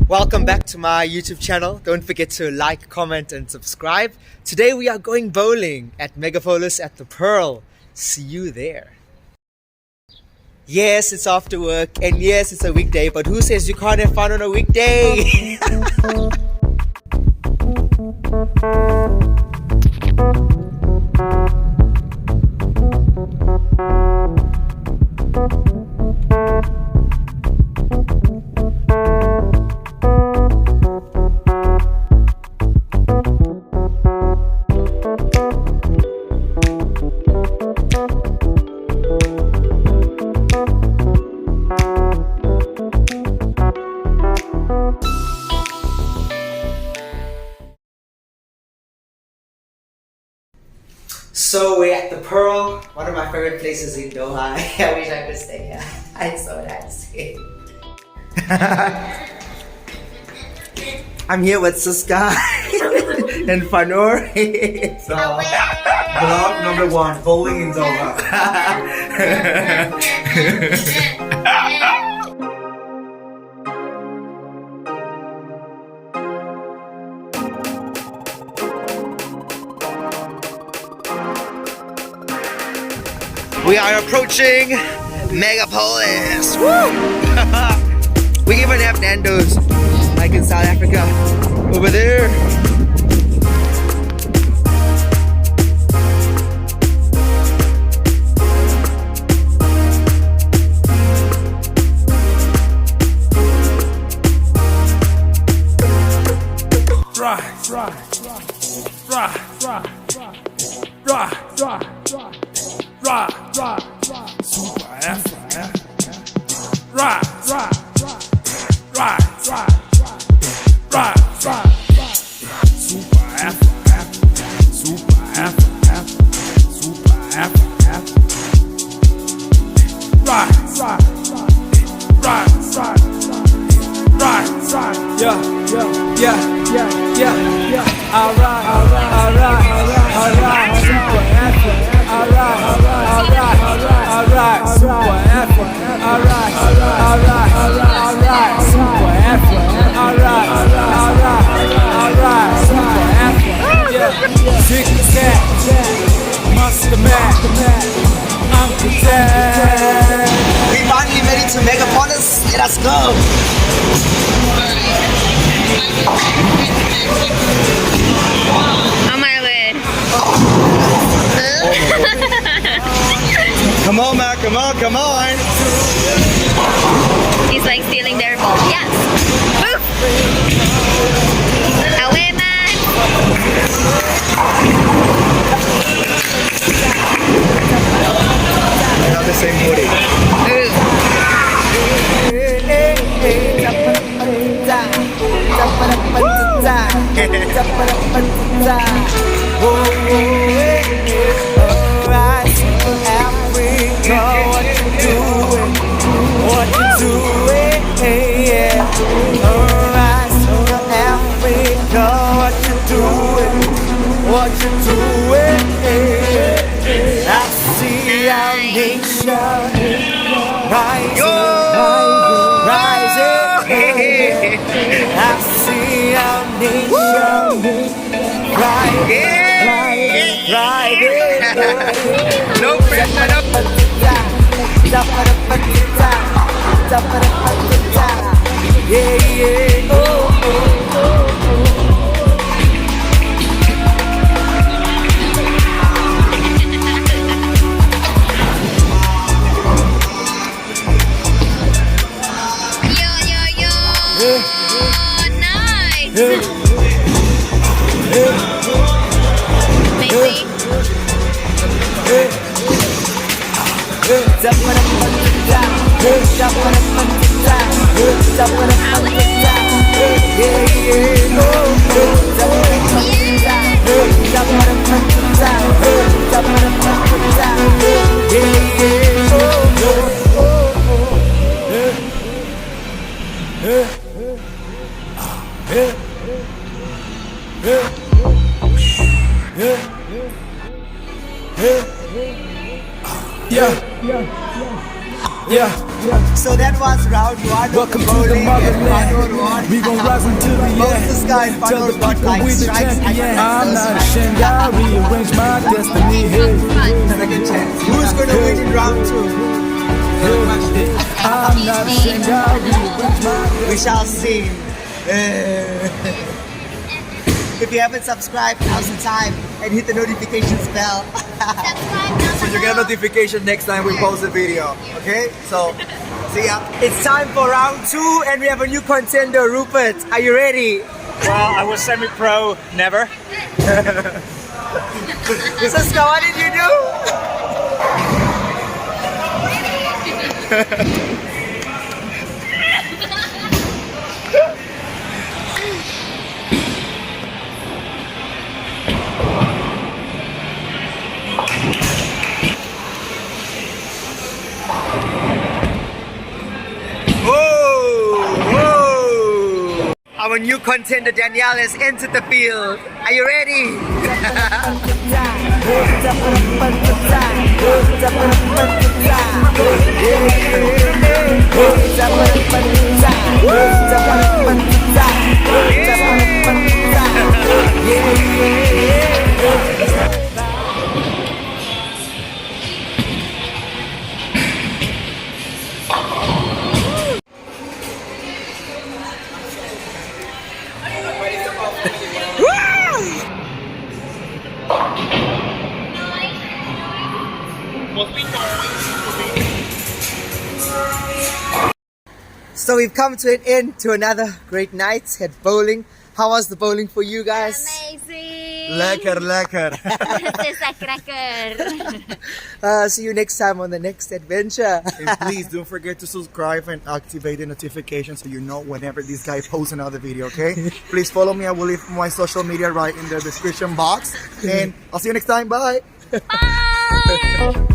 Welcome back to my YouTube channel. Don't forget to like, comment and subscribe. Today we are going bowling at Megapolis at the Pearl. See you there. Yes, it's after work and yes, it's a weekday, but who says you can't have fun on a weekday? So we're at the Pearl, one of my favorite places in Doha. I wish I could stay here. It's so nice. I'm here with Cisca and Fanor. So, vlog number 1, bowling in Doha. We are approaching Megapolis. Woo! We even have Nando's, like in South Africa, over there. Super Africa. Super Africa. Super Africa. Super Africa. Yeah. Alright. Super Africa. Alright. Super Africa. Alright. Super Africa. Alright. Super Africa. Yeah. Cisca, Monster Man, Uncle Dad. We finally made it to Megapolis. Let us go. On my lid. Come on, Mac. Come on. He's like stealing their ball. Yes. Move. Away, man. Not the same moody. What you doing? I see our nation rising. I see our nation rising. No pressure, no. Yeah. Nice. Yeah, So that was round one. welcome of to the bowling, and Fanor motherland. won. We gon' rise until the Both end. the sky and Tell Fanor the got people like we the strikes. I champion. got I'm no not strikes. ashamed. I rearrange my destiny. Hey, Second chance. Who's gonna win in round two? I'm not ashamed. I rearrange my We shall see. If you haven't subscribed, now's the time, and hit the notifications bell. So you get a notification next time we post a video. Okay? So, see ya. It's time for round two, and we have a new contender, Rupert. Are you ready? Well, I was semi-pro, never. Cisca, what did you do? Whoa! Our new contender Danielle has entered the field. Are you ready? So we've come to an end to another great night at bowling. How was the bowling for you guys? Amazing. Lekker. Cisca cracker. See you next time on the next adventure. And please don't forget to subscribe and activate the notification so you know whenever this guy posts another video, okay? Please follow me. I will leave my social media right in the description box. And I'll see you next time. Bye. Bye.